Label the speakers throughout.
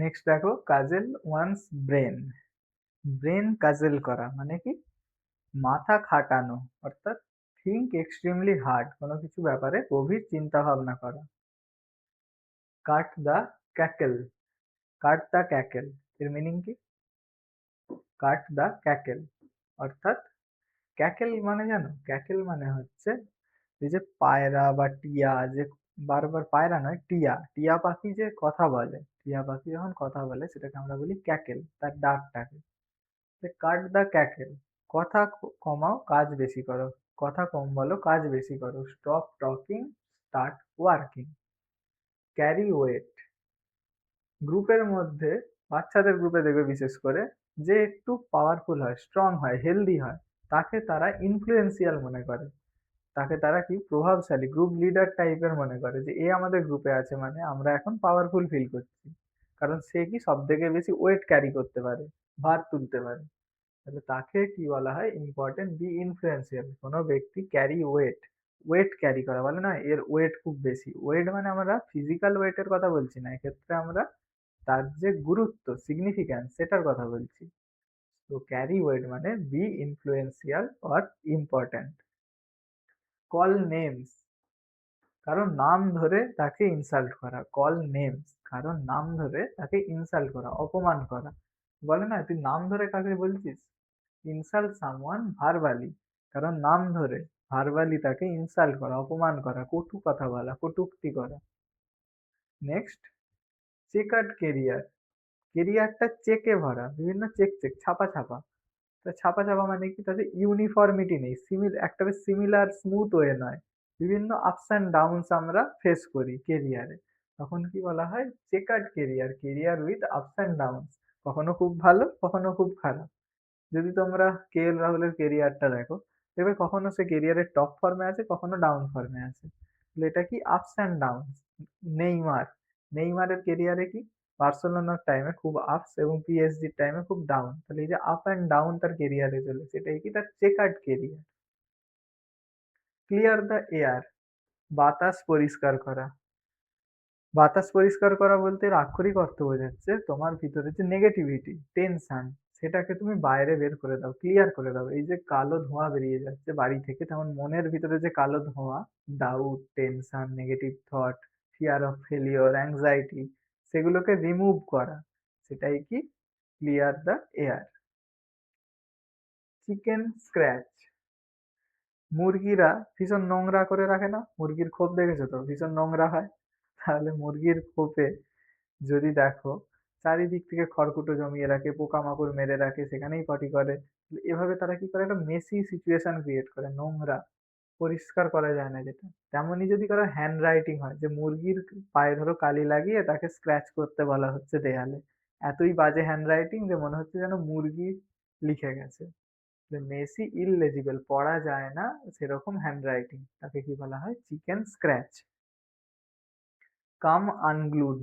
Speaker 1: Next দেখো, kajal once brain. Brain kajal করা মানে কি? মাথা খাটানো, অর্থাৎ থিঙ্ক এক্সট্রিমলি হার্ড, কোনো কিছু ব্যাপারে গভীর চিন্তা ভাবনা করা। Cut the cackle. Cut the cackle এর মিনিং কি? কাট দ্য ক্যাকেল অর্থাৎ, ক্যাকেল মানে জানো? ক্যাকেল মানে হচ্ছে এই যে পায়রা বা টিয়া, যে বারবার, পায়রা নয়, টিয়া, টিয়া পাখি যে কথা বলে, টিয়া পাখি যখন কথা বলে সেটাকে আমরা বলি ক্যাকেল, তার ডাকটাকে। কাট দ্য ক্যাকেল, কথা কমাও, কাজ বেশি করো। কথা কম বলো, কাজ বেশি করো। Stop talking, start working. Carry weight, গ্রুপের মধ্যে, বাচ্চাদের গ্রুপে দেখবে বিশেষ করে, যে একটু পাওয়ারফুল হয়, স্ট্রং হয়, হেলদি হয়, তাকে তারা ইনফ্লুয়েন্সিয়াল মনে করে। তাকে তারা কি, প্রভাবশালী, গ্রুপ লিডার টাইপের মনে করে, যে এ আমাদের গ্রুপে আছে মানে আমরা এখন পাওয়ারফুল ফিল করছি, কারণ সে কি সব থেকে বেশি ওয়েট ক্যারি করতে পারে, ভার তুলতে পারে। তাহলে তাকে কি বলা হয়? Important, be influential. কোনো ব্যক্তি ক্যারি ওয়েট, ওয়েট ক্যারি করা, বলে না এর ওয়েট খুব বেশি। ওয়েট মানে আমরা ফিজিক্যাল ওয়েটের কথা বলছি না, এক্ষেত্রে আমরা তার যে গুরুত্ব, সিগনিফিক্যান্স, সেটার কথা বলছি। তো ক্যারি ওয়েট মানে be influential or important. Call names, কারণ নাম ধরে তাকে ইনসাল্ট করা। কল নেমস, কারণ নাম ধরে তাকে ইনসাল্ট করা, অপমান করা। বলে না, তুই নাম ধরে কাকে বলছিস? ইনসাল্ট সামওয়ান ভার্বালি, কারণ নাম ধরে, ভার্বালি তাকে ইনসাল্ট করা, অপমান করা, কটু কথা বলা, কটূক্তি করা। Next, chequered career. কেরিয়ারটা চেকে ভরা, বিভিন্ন চেক চেক, ছাপা ছাপা। তা ছাপা ছাপা মানে কি? তাতে ইউনিফর্মিটি নেই, একটা সিমিলার স্মুথ ওয়ে নয়, বিভিন্ন আপস অ্যান্ড ডাউনস আমরা ফেস করি কেরিয়ারে। তখন কি বলা হয়? Chequered career, career with ups and downs, কখনো খুব ভালো, কখনো খুব খারাপ। যদি তোমরা কে এল রাহুলের কেরিয়ারটা দেখো, দেখবে কখনো সে কেরিয়ারের টপ ফর্মে আছে, কখনো ডাউন ফর্মে আছে। তাহলে এটা কি? Ups and down. নেইমার, নেইমারের কেরিয়ারে কি? বার্সেলোনার টাইমে খুব আপস এবং পিএসজির টাইমে খুব ডাউন। তাহলে এই যে আপ অ্যান্ড ডাউন তার কেরিয়ারে চলেছে, এটাই কি? তার chequered career. Clear the air, বাতাস পরিষ্কার করা। বাতাস পরিষ্কার করা বলতে এর আক্ষরিক অর্থ বোঝাচ্ছে তোমার ভিতরে যে নেগেটিভিটি, টেনশন, সেটাকে তুমি বাইরে বের করে দাও, ক্লিয়ার করে দাও। এই যে কালো ধোঁয়া বেরিয়ে যাচ্ছে বাড়ি থেকে, তেমন মনের ভিতরে যে কালো ধোঁয়া, doubt, tension, negative thought, fear of failure, anxiety, সেগুলোকে রিমুভ করা, সেটাই কি? Clear the air. Chicken scratch, মুরগিরা ভীষণ নোংরা করে রাখে না? মুরগির খোপ দেখেছো তো, ভীষণ নোংরা হয়। তাহলে মুরগির খোপে যদি দেখো চারিদিক থেকে খড়কুটো জমিয়ে রাখে, পোকামাকড় মেরে রাখে, সেখানেই পটি করে। এভাবে তারা কি করে? একটা মেসি সিচুয়েশন ক্রিয়েট করে, নোংরা, পরিষ্কার করা যায় না যেটা। তেমনই যদি কারো হ্যান্ড রাইটিং হয়, যে মুরগির পায়ে ধরো কালি লাগিয়ে তাকে স্ক্র্যাচ করতে বলা হচ্ছে দেয়ালে, এতই বাজে হ্যান্ড রাইটিং যে মনে হচ্ছে যেন মুরগি লিখে গেছে। মেসি ইললেজিবল, পড়া যায় না, সেরকম হ্যান্ড রাইটিং, তাকে কি বলা হয়? Chicken scratch. Come unglued,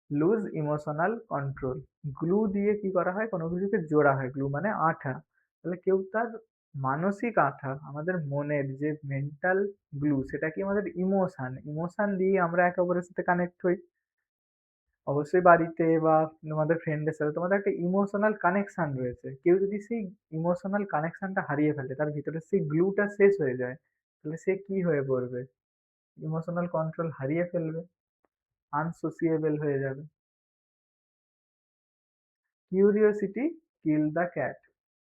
Speaker 1: loose emotional control. Glue দিয়ে কি করা হয়? কোনো কিছুকে জোড়া হয়, গ্লু মানে আঠা। তাহলে কেউ তার মানসিক আঠা, আমাদের মনের যে মেন্টাল গ্লু, সেটা কি? আমাদের ইমোশন, ইমোশন দিয়ে আমরা একে অপরের সাথে কানেক্ট হই। অবশ্যই বাড়িতে বা তোমাদের ফ্রেন্ডের সাথে তোমাদের একটা ইমোশনাল কানেকশন রয়েছে, কেউ যদি সেই ইমোশনাল কানেকশনটা হারিয়ে ফেলে, তার ভিতরে সেই গ্লুটা শেষ হয়ে যায়, তাহলে সে কি হয়ে পড়বে? ইমোশনাল কন্ট্রোল হারিয়ে ফেলবে, আনসোসিয়েবল হয়ে যাবে। কিউরিওসিটি কিল দ্য ক্যাট,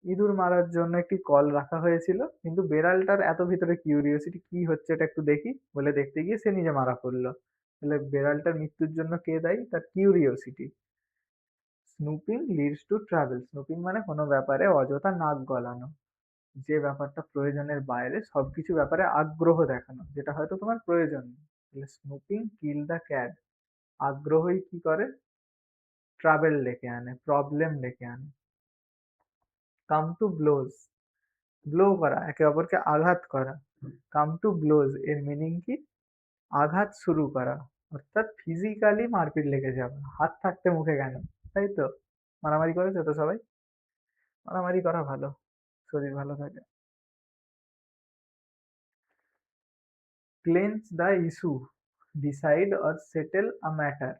Speaker 1: ইঁদুর মারার জন্য একটি কল রাখা হয়েছিল, কিন্তু বেড়ালটার এত ভিতরে কিউরিওসিটি, কি হচ্ছে এটা একটু দেখি বলে দেখতে গিয়ে সে নিজে মারা পড়লো। তাহলে বেড়ালটার মৃত্যুর জন্য কে দায়ী? তার curiosity. Snooping leads to travel, snooping মানে কোনো ব্যাপারে অযথা নাক গলানো, যে ব্যাপারটা প্রয়োজনের বাইরে, সবকিছু ব্যাপারে আগ্রহ দেখানো, যেটা হয়তো তোমার প্রয়োজন নেই। তাহলে স্নুপিং কিল দ্য ক্যাট, আগ্রহই কি করে? ট্রাভেল ডেকে আনে, প্রবলেম ডেকে আনে। কাম টু ব্লোজ, ব্লো করা, একে অপরকে আঘাত করা। কাম টু ব্লোজ এর মিনিং কি? আঘাত শুরু করা, অর্থাৎ ফিজিক্যালি মারপিট লেগে যাবে। হাত থাকতে মুখে কেন, তাই তো? মারামারি করেছো তো সবাই? মারামারি করা ভালো, শরীর ভালো থাকে। Cleanse the issue, decide or settle a matter,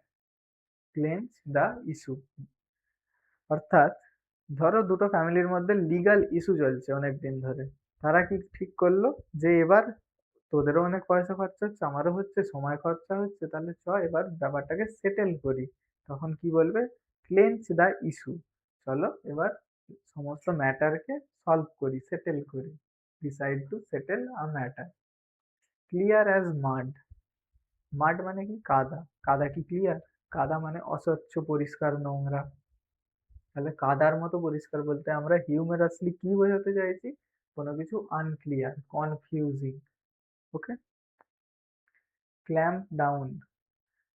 Speaker 1: clench the issue. অর্থাৎ ধরো দুটো ফ্যামিলির মধ্যে লিগাল ইস্যু চলছে অনেক দিন ধরে। তারা কি ঠিক করলো যে এবার তোদেরও অনেক পয়সা খরচা হচ্ছে, আমারও হচ্ছে, সময় খরচা হচ্ছে, তাহলে চ এবার ব্যাপারটাকে সেটেল করি। তখন কি বলবে? Clench the issue. চলো এবার সমস্ত ম্যাটারকে সলভ করি, সেটেল করি। Decide to settle a matter. Clear as mud. Mud মানে কি? কাদা। কাদা কি ক্লিয়ার? কাদা মানে অস্বচ্ছ, পরিষ্কার, নোংরা। তাহলে কাদার মতো পরিষ্কার বলতে আমরা হিউমেরাসলি কি বোঝাতে চাইছি? কোনো কিছু unclear, confusing. Okay. Clamp down.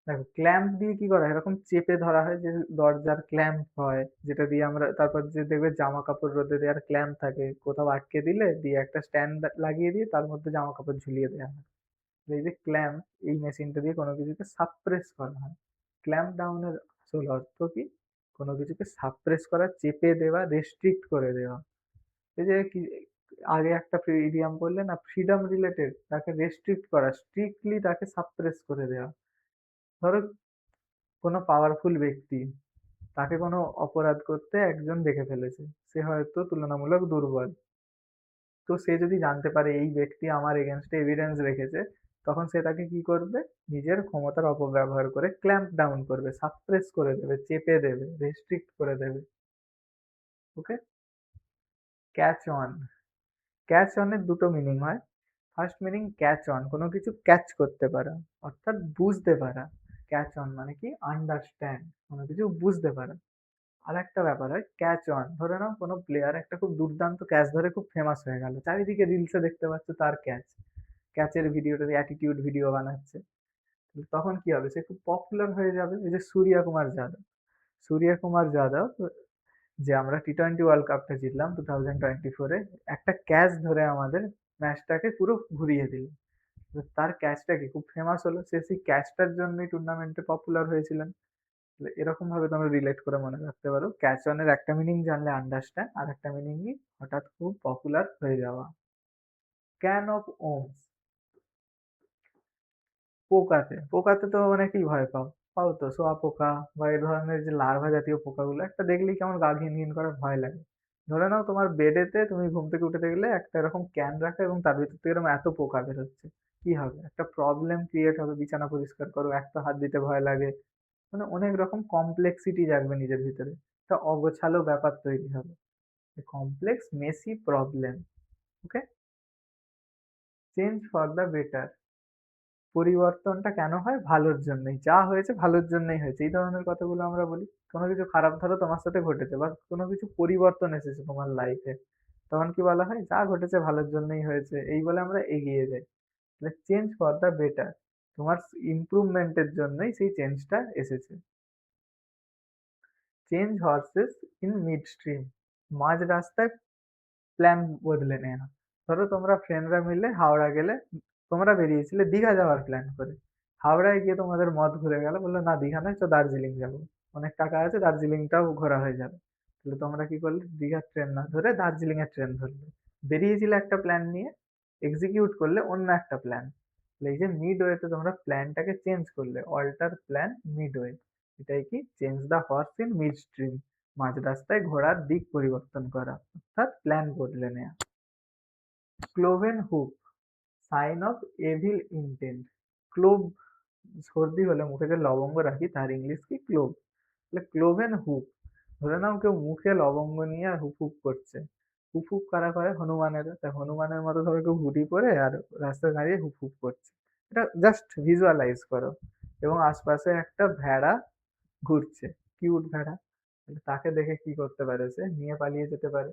Speaker 1: দেখো ক্ল্যাম্প দিয়ে কি করা হয়? এরকম চেপে ধরা হয়, যে দরজার ক্ল্যাম্প হয়, যেটা দিয়ে আমরা তারপর যে দেখবে জামা কাপড় রোদে দেওয়ার ক্ল্যাম্প থাকে, কোথাও আটকে দিলে দিয়ে একটা স্ট্যান্ড লাগিয়ে দিয়ে তার মধ্যে জামা কাপড় ঝুলিয়ে দেওয়া হয়। তো এই যে ক্ল্যাম্প, এই মেশিনটা দিয়ে কোনো কিছুকে সাপ্রেস করা হয়। ক্ল্যাম্প ডাউনের আসল অর্থ কি? কোনো কিছুকে সাপ্রেস করা, চেপে দেওয়া, রেস্ট্রিক্ট করে দেওয়া। এই যে কি আগে একটা ইডিয়াম বললে না, ফ্রিডম রিলেটেড, তাকে রেস্ট্রিক্ট করা, স্ট্রিক্টলি তাকে সাপ্রেস করে দেওয়া। ধরো কোনো পাওয়ারফুল ব্যক্তি, তাকে কোনো অপরাধ করতে একজন দেখে ফেলেছে, সে হয়তো তুলনামূলক দুর্বল। তো সে যদি জানতে পারে এই ব্যক্তি আমার এগেনস্টে এভিডেন্স রেখেছে, তখন সে তাকে কি করবে? নিজের ক্ষমতার অপব্যবহার করে ক্ল্যাম্প ডাউন করবে, সাপ্রেস করে দেবে, চেপে দেবে, রেস্ট্রিক্ট করে দেবে। ওকে। Catch on. ক্যাচ অনের দুটো মিনিং হয়। ফার্স্ট মিনিং ক্যাচ অন, কোনো কিছু ক্যাচ করতে পারা, অর্থাৎ বুঝতে পারা। ক্যাচ অন মানে কি? আন্ডারস্ট্যান্ড, কোনো কিছু বুঝতে পারা। আর একটা ব্যাপার হয় ক্যাচ অন। ধরে নাও কোনো প্লেয়ার একটা খুব দুর্দান্ত ক্যাচ ধরে খুব ফেমাস হয়ে গেল, চারিদিকে রিলসে দেখতে পাচ্ছ তার ক্যাচ, ক্যাচের ভিডিওটা অ্যাটিটিউড ভিডিও বানাচ্ছে। তখন কি হবে? সে খুব পপুলার হয়ে যাবে। এই যে সূর্য কুমার যাদব, সূর্য কুমার যাদব, যে আমরা টি-20 ওয়ার্ল্ড কাপটা জিতলাম 2024-এ, একটা ক্যাচ ধরে আমাদের ম্যাচটাকে পুরো ঘুরিয়ে দিল। তো তার ক্যাচটা কি খুব ফেমাস হলো, সে সেই ক্যাচটার জন্যই টুর্নামেন্টে পপুলার হয়েছিলেন। এরকম ভাবে তোমরা রিলেট করে মনে রাখতে পারো, ক্যাচ অনের একটা মিনিং জানলে আন্ডারস্ট্যান্ড, আর একটা মিনিং কি? হঠাৎ খুব পপুলার হয়ে যাওয়া। Can of worms. পোকাতে, পোকাতে তো অনেকেই ভয় পাও, পাও তো শোয়া পোকা বা এই ধরনের যে লার্ভা জাতীয় পোকাগুলো, একটা দেখলেই কেমন গা ঘিন ঘিন করে, ভয় লাগে। ধরে নাও তোমার বেডেতে তুমি ঘুম থেকে উঠে দেখলে একটা এরকম ক্যান রাখা এবং তার ভিতর থেকে এরকম এত পোকা বেরোচ্ছে, কি হবে? একটা প্রবলেম ক্রিয়েট হবে। বিছানা পরিষ্কার করো, একটা হাত দিতে ভয় লাগে, মানে অনেক রকম কমপ্লেক্সিটি জাগবে নিজের ভিতরে, একটা অগোছালো ব্যাপার তৈরি হবে, complex Messi problem. Okay. Change for the better. পরিবর্তনটা কেন হয়? ভালোর জন্যই, যা হয়েছে ভালোর জন্যই হয়েছে, এই ধরনের কথাগুলো আমরা বলি। কোনো কিছু খারাপ ধরো তোমার সাথে ঘটেছে, বা কোনো কিছু পরিবর্তন এসেছে তোমার লাইফে, তখন কি বলা হয়? যা ঘটেছে ভালোর জন্যই হয়েছে, এই বলে আমরা এগিয়ে যাই। চেঞ্জ ফর দ্য বেটার, তোমার ইমপ্রুভমেন্টের জন্যই সেই চেঞ্জটা এসেছে। Change horse's in mid stream. মাঝ রাস্তায় প্ল্যান বদলে নেওয়া। ধরো তোমরা ফ্রেন্ডরা মিলে হাওড়া গেলে, তোমরা বেরিয়েছিলে দীঘা যাওয়ার প্ল্যান করে, হাওড়ায় গিয়ে তোমাদের মদ ঘুরে গেল, বললো না দীঘা নয়, তো দার্জিলিং যাবো, অনেক টাকা আছে, দার্জিলিংটাও ঘোরা হয়ে যাবে। তাহলে তোমরা কি করলে? দীঘার ট্রেন না ধরে দার্জিলিং এর ট্রেন ধরলে। বেরিয়েছিলে একটা প্ল্যান নিয়ে, এক্সিকিউট করলে অন্য একটা প্ল্যান। এই যে মিড ওয়েতে তোমরা প্ল্যানটাকে চেঞ্জ করলে, অল্টার প্ল্যান মিড ওয়ে, এটাই কি? Change the horse in mid stream, মাঝ রাস্তায় ঘোড়ার দিক পরিবর্তন করা, অর্থাৎ প্ল্যান বদলে নেওয়া। Cloven hoof, sign of evil intent. Clove, সর্দি হলে মুখে যে লবঙ্গ রাখি তার ইংলিশ কি? ক্লোভ। তাহলে ক্লোভেন হুপ, ধরে নাও কেউ মুখে লবঙ্গ নিয়ে আর হুপ হুপ করছে। হুপ হুপ কারা করে? হনুমানের। তাই হনুমানের মতো ধরো কেউ হুডি পরে আর রাস্তায় দাঁড়িয়ে হুপ হুপ করছে, এটা জাস্ট ভিজুয়ালাইজ করো। এবং আশপাশে একটা ভেড়া ঘুরছে, কিউট ভেড়া, তাহলে তাকে দেখে কি করতে পারে? সে নিয়ে পালিয়ে যেতে পারে।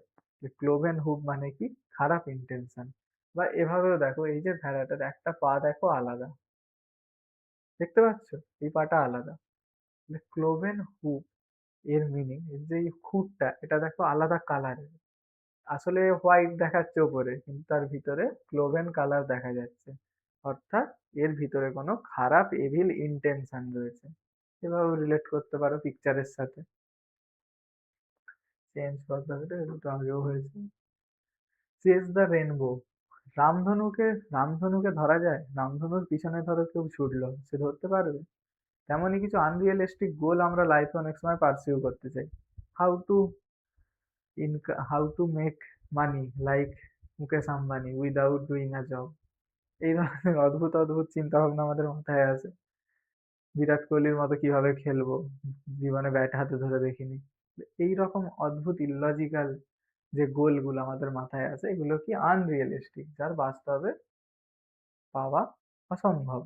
Speaker 1: ক্লোভেন হুপ মানে কি? খারাপ ইন্টেনশন। বা এভাবেও দেখো, এই যে ভেড়াটার একটা পা দেখো আলাদা, দেখতে পাচ্ছ? এই পাটা আলাদা। ক্লোভেন হুপ এর মিনিং, এর যে এই খুঁটটা, এটা দেখো আলাদা কালারের, আসলে হোয়াইট দেখাচ্ছে ওপরে, কিন্তু তার ভিতরে ক্লোভেন কালার দেখা যাচ্ছে, অর্থাৎ এর ভিতরে কোনো খারাপ এভিল ইন্টেনশন রয়েছে। এভাবে রিলেট করতে পারো পিকচারের সাথে। চেঞ্জ করতে হবে, এটা একটু আগেও হয়েছে। চেজ দ্য রেনবো, রামধনুকে রামধনুকে ধরা যায়? রামধনুর পিছনে ধরো কেউ ছুটলো, সে ধরতে পারবে? তেমনই কিছু আনরিয়েলিস্টিক গোল আমরা লাইফে অনেক সময় পার্সিউ করতে চাই। How to how to make money like Mukesh Ambani without doing a job. এই ধরনের অদ্ভুত অদ্ভুত চিন্তা ভাবনা আমাদের মাথায় আছে। বিরাট কোহলির মতো কিভাবে খেলবো, জীবনে ব্যাট হাতে ধরে দেখিনি। এই রকম অদ্ভুত ইললজিক্যাল যে গোলগুলো আমাদের মাথায় আছে, এগুলো কি আনরিয়েলিস্টিক, যার বাস্তবে পাওয়া অসম্ভব।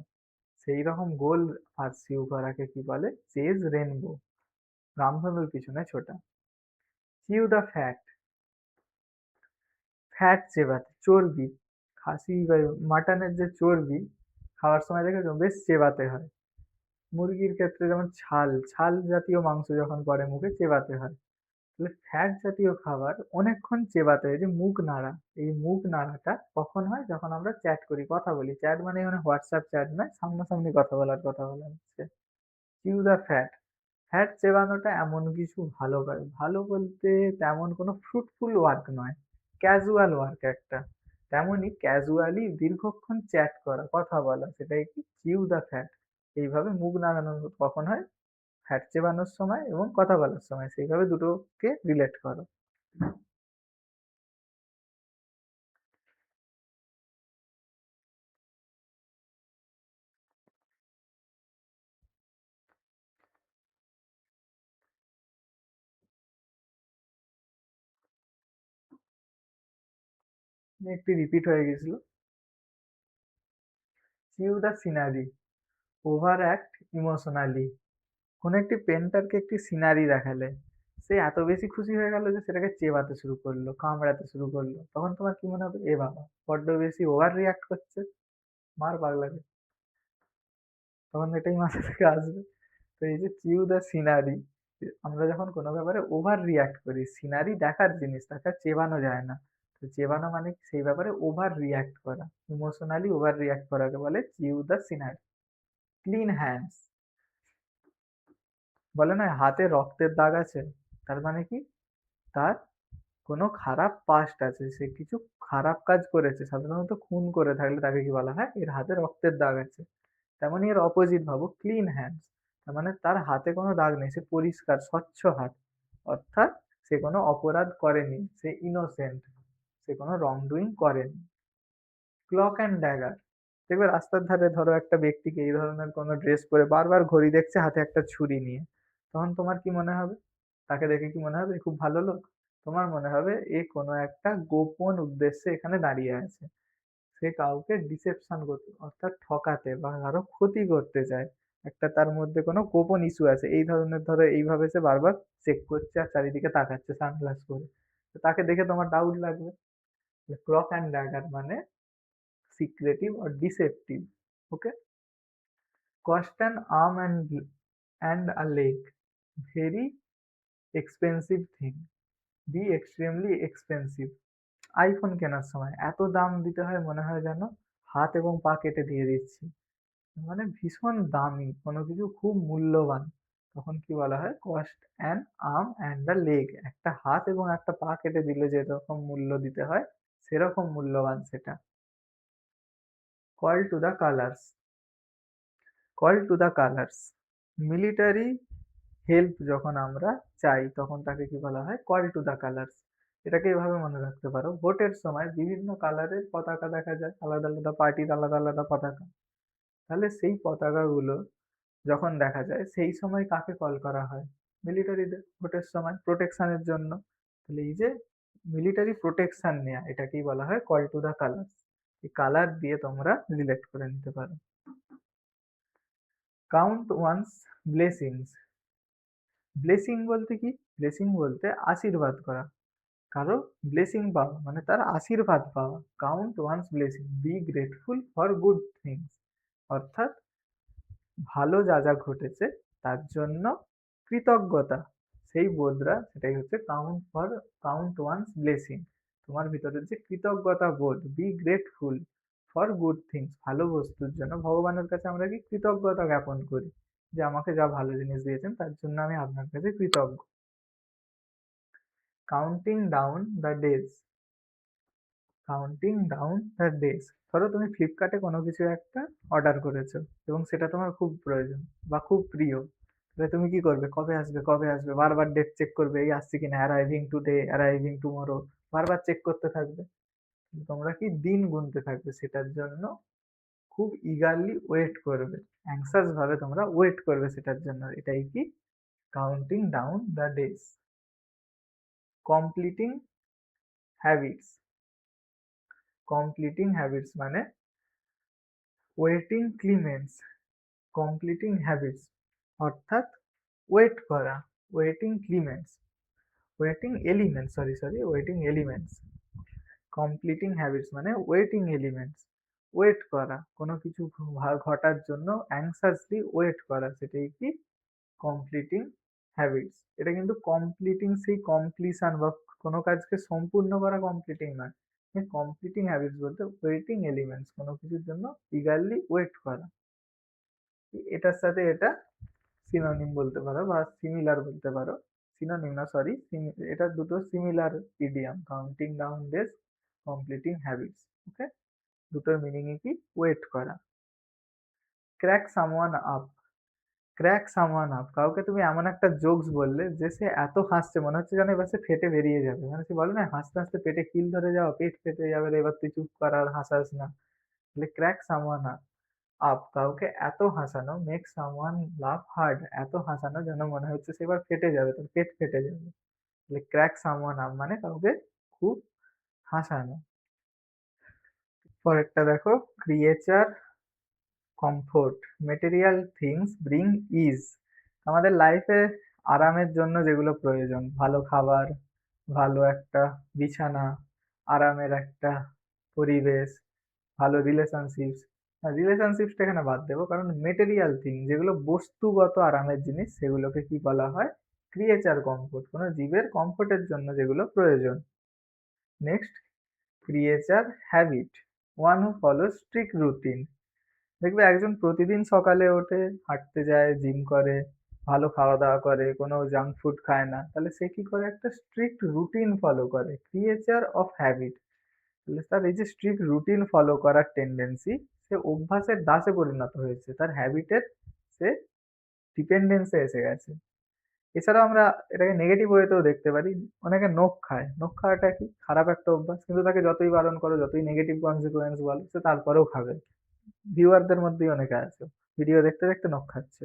Speaker 1: সেই রকম গোল পার্সিউ করাকে কি বলে? চেজ রেনবো, রামধনুর পিছনে ছোটা। চিউ দ্য ফ্যাট, ফ্যাট চেবাতে, চর্বি, খাসি বা মাটনের যে চর্বি খাওয়ার সময় দেখেছো বেশ চেবাতে হয়। মুরগির ক্ষেত্রে যেমন ছাল, ছাল জাতীয় মাংস যখন পরে মুখে চেবাতে হয়। তাহলে ফ্যাট জাতীয় খাবার অনেকক্ষণ চেবাতে হয়। যে মুখ নাড়া, এই মুখ নাড়াটা কখন হয়? যখন আমরা চ্যাট করি, কথা বলি। চ্যাট মানে এখানে হোয়াটসঅ্যাপ চ্যাট নয়, সামনাসামনি কথা বলার কথা বলা হচ্ছে। চিউ দ্য ফ্যাট, ফ্যাট চেবানোটা এমন কিছু ভালো কাজ, ভালো বলতে তেমন কোনো ফ্রুটফুল ওয়ার্ক নয়, ক্যাজুয়াল ওয়ার্ক একটা। তেমনই ক্যাজুয়ালি দীর্ঘক্ষণ চ্যাট করা, কথা বলা, সেটাই কি চিউ দ্য ফ্যাট। এইভাবে মুখ নাড়ানো কখন হয়? ফ্যাট চেবানোর সময় এবং কথা বলার সময়, সেইভাবে দুটোকে রিলেট করো। একটি রিপিট হয়ে গেছিল। Chew the scenery, overact emotionally. কোনো একটি পেন্টারকে একটি সিনারি দেখালে, সে এত বেশি খুশি হয়ে গেল যে সেটাকে চেবাতে শুরু করলো, কামড়াতে শুরু করলো। তখন তোমার কি মনে হবে? এ বাবা, বড্ড বেশি ওভার রিয়াক্ট করছে, মার পাগলাকে। তখন এটাই মাথা থেকে আসবে। তো এই যে চিউ দ্য সিনারি, আমরা যখন কোনো ব্যাপারে ওভার রিয়াক্ট করি, সিনারি দেখার জিনিস, তাকে আর চেবানো যায় না। তো চেবানো মানে কি? সেই ব্যাপারে ওভার রিয়াক্ট করা, ইমোশনালি ওভার রিয়াক্ট করাকে বলে চিউ দ্য সিনারি। ক্লিন হ্যান্ডস, বলে না হাতে রক্তের দাগ আছে, তার মানে কি? তার কোনো খারাপ পাস্ট আছে, সে কিছু খারাপ কাজ করেছে, সাধারণত খুন করে থাকলে তাকে কি বলা হয়? এর হাতে রক্তের দাগ আছে। তেমনি এর অপোজিট ভাবো, ক্লিন হ্যান্ডস, তার মানে তার হাতে কোনো দাগ নেই, সে পরিষ্কার স্বচ্ছ হাত। অর্থাৎ সে কোনো অপরাধ করেনি, সে ইনোসেন্ট, সে কোনো রং ডুইং করেনি। ক্লক অ্যান্ড ড্যাগার, দেখবে রাস্তার ধারে ধরো একটা ব্যক্তিকে এই ধরনের কোনো ড্রেস পরে বারবার ঘড়ি দেখছে হাতে একটা ছুরি নিয়ে, তখন তোমার কি মনে হবে? তাকে দেখে কি মনে হবে? এ খুব ভালো লোক? তোমার মনে হবে এ কোনো একটা গোপন উদ্দেশ্যে এখানে দাঁড়িয়ে আছে, সে কাউকে ডিসেপশন করতে, অর্থাৎ ঠকাতে বা কারো ক্ষতি করতে চায়। একটা তার মধ্যে কোনো গোপন ইস্যু আছে, এই ধরনের ধরো এইভাবে সে বারবার চেক করছে আর চারিদিকে তাকাচ্ছে সানগ্লাস পরে। তো তাকে দেখে তোমার ডাউট লাগবে। ক্লক অ্যান্ড ড্যাগার মানে secretive or deceptive. Okay, cost an arm and a leg, very expensive thing, be extremely expensive। IPhone কেনার সময় এত দাম দিতে হয়, মনে হয় যেন হাত এবং পা কেটে দিয়ে দিচ্ছি, মানে ভীষণ দামি কোনো কিছু, খুব মূল্যবান। তখন কি বলা হয়? Cost an arm and a leg, একটা হাত এবং একটা পা কেটে দিলে যেরকম মূল্য দিতে হয়, সেরকম মূল্যবান সেটা। Call to the colours, call to the colours, military help যখন আমরা চাই তখন তাকে কি বলা হয়? Call to the colours. এটাকে এভাবে মনে রাখতে পারো, ভোটের সময় বিভিন্ন কালারের পতাকা দেখা যায়, আলাদা আলাদা পার্টির আলাদা আলাদা পতাকা। তাহলে সেই পতাকাগুলো যখন দেখা যায়, সেই সময় কাকে কল করা হয়? মিলিটারিদের, ভোটের সময় প্রোটেকশনের জন্য। তাহলে এই যে মিলিটারি প্রোটেকশন নেয়া, এটাকেই বলা হয় কল টু দ্য কালার্স। এই কালার দিয়ে তোমরা রিলেট করে নিতে পারো। কাউন্ট ওয়ান্স ব্লেসিংস, ব্লেসিং বলতে কি? ব্লেসিং বলতে আশীর্বাদ করা, কারো ব্লেসিং পাওয়া মানে তার আশীর্বাদ পাওয়া। Count one's blessing, be grateful for good things, অর্থাৎ ভালো যা যা ঘটেছে তার জন্য কৃতজ্ঞতা, সেই বোধরা, সেটাই হচ্ছে কাউন্ট ওয়ান্স ব্লেসিং। তোমার ভিতরে যে কৃতজ্ঞতা বোধ, B grateful for good things, ভালো বস্তুর জন্য ভগবানের কাছে আমরা কি কৃতজ্ঞতা জ্ঞাপন করি, যে আমাকে যা ভালো জিনিস দিয়েছেন তার জন্য আমি আপনার কাছে কৃতজ্ঞ। Counting down the days, counting down the days. ধরো তুমি ফ্লিপকার্টে কোনো কিছু একটা অর্ডার করেছো এবং সেটা তোমার খুব প্রয়োজন বা খুব প্রিয়। তাহলে তুমি কি করবে? কবে আসবে, কবে আসবে? বারবার ডেট চেক করবে, এই আসছে কিনা, অ্যারাইভিং টুডে, অ্যারাইভিং টুমরো, বারবার চেক করতে থাকবে। তোমরা কি দিন গুনতে থাকবে সেটার জন্য, খুব ইগারলি ওয়েট করবে, অ্যাংসাস ভাবে তোমরা ওয়েট করবে সেটার জন্য। এটাই কি counting down the days. Completing habits. Completing habits মানে ওয়েটিং ক্লিমেন্টস। কমপ্লিটিং হ্যাবিটস অর্থাৎ ওয়েট করা। Waiting Clements, waiting elements, sorry waiting elements. Completing habits মানে ওয়েটিং এলিমেন্টস, ওয়েট করা কোনো কিছু ঘটার জন্য অ্যাংসাসলি ওয়েট করা, সেটাই কি কমপ্লিটিং হ্যাবিটস। এটা কিন্তু কমপ্লিটিং সেই কমপ্লিশন বা কোনো কাজকে সম্পূর্ণ করা কমপ্লিটিং নয়। কমপ্লিটিং হ্যাবিটস বলতে ওয়েটিং এলিমেন্টস, কোনো কিছুর জন্য ইগারলি ওয়েট করা। এটার সাথে এটা সিনোনিম বলতে পারো বা সিমিলার বলতে পারো। সিনোনিম না, সরি, এটা দুটো similar idiom, counting down days, completing habits. Okay, দুটোর মিনিংই কি ওয়েট করা। Crack someone up. Crack someone up, কাউকে তুমি এমন একটা জোকস বললে যে সে এত হাসছে মনে হচ্ছে যেন এবার সে ফেটে বেরিয়ে যাবে, মানে সে বলে না হাসতে হাসতে পেটে কিল ধরে যাওয়া, পেট ফেটে যাবে রে, এবার তুই চুপ কর আর হাসাস না। তাহলে ক্র্যাক সামওয়ান আপ, কাউকে এত হাসানো, মেক সামওয়ান লাভ হার্ড, এত হাসানো যেন মনে হচ্ছে সে এবার ফেটে যাবে, তার পেট ফেটে যাবে। তাহলে ক্র্যাক সামওয়ান আপ মানে কাউকে খুব হাসানো। পরেরটা দেখো, creature comfort. Material things bring is. আমাদের লাইফে আরামের জন্য যেগুলো প্রয়োজন, ভালো খাবার, ভালো একটা বিছানা, আরামের একটা পরিবেশ, ভালো রিলেশনশিপস। রিলেশনশিপসটা এখানে বাদ দেবো, কারণ মেটেরিয়াল থিং যেগুলো বস্তুগত আরামের জিনিস সেগুলোকে কি বলা হয়? ক্রিয়েচার কমফোর্ট, কোনো জীবের কমফোর্টের জন্য যেগুলো প্রয়োজন। Next, creature habit, one who follow strict routine. দেখবে একজন প্রতিদিন সকালে ওঠে, হাঁটতে যায়, জিম করে, ভালো খাওয়া দাওয়া করে, কোনো জাঙ্ক ফুড খায় না, তাহলে সে কি করে? একটা স্ট্রিক্ট রুটিন ফলো করে, ক্রিয়েচার অফ হ্যাবিট। তাহলে তার এই যে স্ট্রিক্ট রুটিন ফলো করার টেন্ডেন্সি, সে অভ্যাসের দাসে পরিণত হয়েছে, তার হ্যাবিটের সে ডিপেন্ডেন্সে এসে গেছে। এছাড়াও আমরা এটাকে নেগেটিভ ওয়েতেও দেখতে পারি। অনেকে নখ খায়, নখ খাওয়াটা কি খারাপ একটা অভ্যাস, কিন্তু তাকে যতই বারণ করো, যতই নেগেটিভ কনসিকুয়েন্স বলো, সে তারপরেও খাবে। ভিউয়ারদের মধ্যেই অনেকে আছে ভিডিও দেখতে দেখতে নখ খাচ্ছে।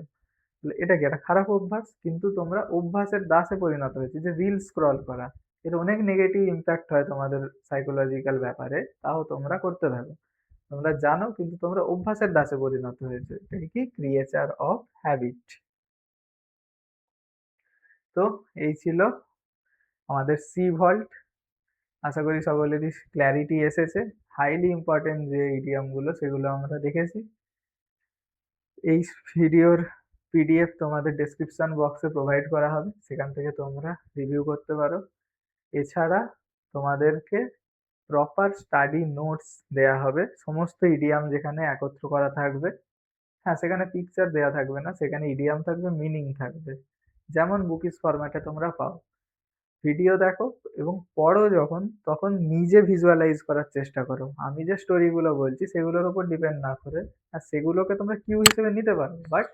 Speaker 1: তাহলে এটা কি একটা খারাপ অভ্যাস, কিন্তু তোমরা অভ্যাসের দাসে পরিণত হয়েছে, যে রিল স্ক্রল করা, এর অনেক নেগেটিভ ইম্প্যাক্ট হয় তোমাদের সাইকোলজিক্যাল ব্যাপারে, তাও তোমরা করতে থাকো। তোমরা জানো কিন্তু তোমরা অভ্যাসের দাসে পরিণত হয়েছে, এটাই কি ক্রিয়েচার অফ হ্যাবিট। তো এই ছিল আমাদের সি ভল্ট। আশা করি সকলেরই ক্ল্যারিটি এসেছে। হাইলি ইম্পর্টেন্ট যে ইডিয়াম গুলো সেগুলো আমরা দেখেছি। এই ভিডিওর পিডিএফ তোমাদের ডেসক্রিপশন বক্সে প্রোভাইড করা হবে, সেখান থেকে তোমরা রিভিউ করতে পারো। এছাড়া তোমাদেরকে প্রপার স্টাডি নোটস দেয়া হবে, সমস্ত ইডিয়াম যেখানে একত্র করা থাকবে। হ্যাঁ, সেখানে পিকচার দেয়া থাকবে না, সেখানে ইডিয়াম থাকবে, মিনিং থাকবে, যেমন বুকিস ফরম্যাটে তোমরা পাও। ভিডিও দেখো এবং পড়ো যখন, তখন নিজে ভিজুয়ালাইজ করার চেষ্টা করো। আমি যে স্টোরিগুলো বলছি সেগুলোর উপর ডিপেন্ড না করে, আর সেগুলোকে তোমরা কিউ হিসেবে নিতে পারো, বাট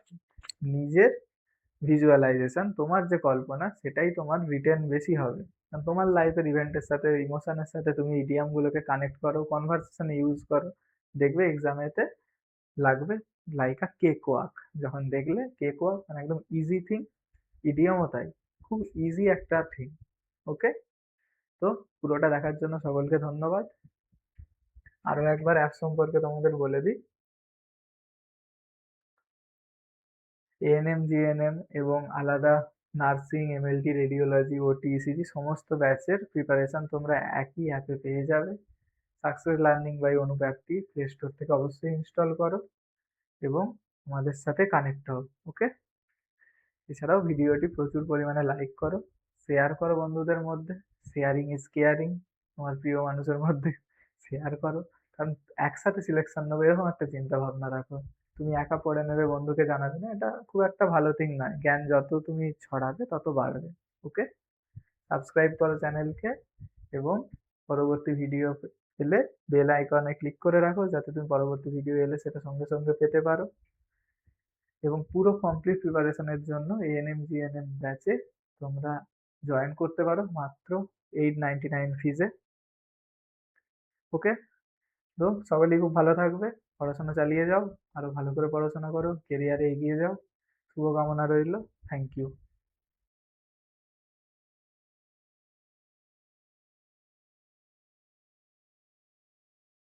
Speaker 1: নিজের ভিজুয়ালাইজেশন, তোমার যে কল্পনা, সেটাই তোমার রিটেন বেশি হবে। কারণ তোমার লাইফের ইভেন্টের সাথে, ইমোশনের সাথে তুমি ইডিয়াম গুলোকে কানেক্ট করো, কনভারসেশনে ইউজ করো, দেখবে এক্সামেতে লাগবে লাইক আ কেক ওয়াক। যখন দেখলে কেক ওয়াক মানে একদম ইজি থিং, ইডিয়ামও তাই, খুব ইজি একটা থিং। ওকে, তো পুরোটা দেখার জন্য সকলকে ধন্যবাদ। আরো একবার অ্যাপ সম্পর্কে তোমাদের বলে দিই। এএনএম, জিএনএম এবং আলাদা নার্সিং, এমএলটি, রেডিওলজি, ওটি, ইসিজি সমস্ত ব্যাচের প্রিপারেশন তোমরা একই অ্যাপে পেয়ে যাবে। সাকসেস লার্নিং বাই অনুপ অ্যাপটি প্লে স্টোর থেকে অবশ্যই ইনস্টল করো এবং আমাদের সাথে কানেক্ট হও। ওকে, এছাড়াও ভিডিওটি প্রচুর পরিমাণে লাইক করো, শেয়ার করো বন্ধুদের মধ্যে। Sharing is caring. তোমার প্রিয় মানুষের মধ্যে শেয়ার করো, কারণ একসাথে সিলেকশন নেবে এরকম একটা চিন্তা ভাবনা রাখো। তুমি একা পড়ে নেবে, বন্ধুকে জানাবে না, এটা খুব একটা ভালো থিং নয়। জ্ঞান যত তুমি ছড়াবে তত বাড়বে। ওকে, সাবস্ক্রাইব করো চ্যানেলকে এবং পরবর্তী ভিডিও এলে বেল আইকনে ক্লিক করে রাখো, যাতে তুমি পরবর্তী ভিডিও এলে সেটা সঙ্গে সঙ্গে পেতে পারো। এবং পুরো কমপ্লিট প্রিপারেশনের জন্য এএনএম জিএনএম ব্যাচে তোমরা জয়েন করতে পারো মাত্র 899 ফিজে। ওকে, তো সকলেই খুব ভালো থাকবে, পড়াশোনা চালিয়ে যাও, আরো ভালো করে পড়াশোনা করো, কেরিয়ারে এগিয়ে যাও, শুভকামনা রইল। Thank you.